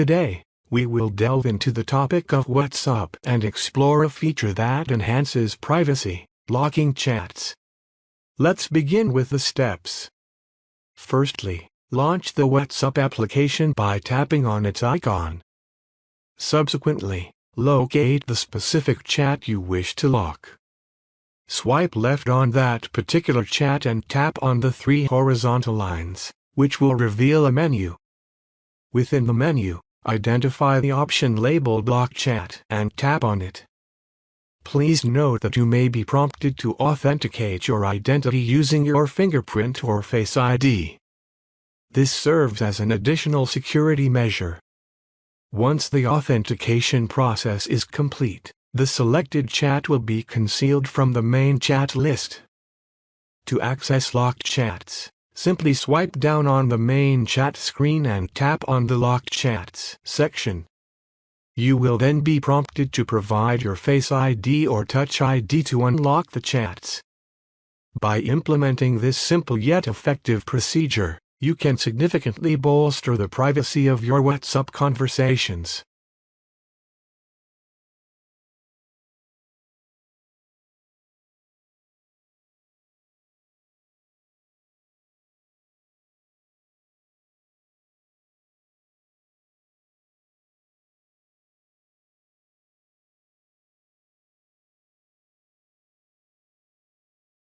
Today, we will delve into the topic of WhatsApp and explore a feature that enhances privacy, locking chats. Let's begin with the steps. Firstly, launch the WhatsApp application by tapping on its icon. Subsequently, locate the specific chat you wish to lock. Swipe left on that particular chat and tap on the 3 horizontal lines, which will reveal a menu. Within the menu, identify the option labeled Lock Chat and tap on it. Please note that you may be prompted to authenticate your identity using your fingerprint or Face ID. This serves as an additional security measure. Once the authentication process is complete, the selected chat will be concealed from the main chat list. To access locked chats, simply swipe down on the main chat screen and tap on the Locked Chats section. You will then be prompted to provide your Face ID or Touch ID to unlock the chats. By implementing this simple yet effective procedure, you can significantly bolster the privacy of your WhatsApp conversations.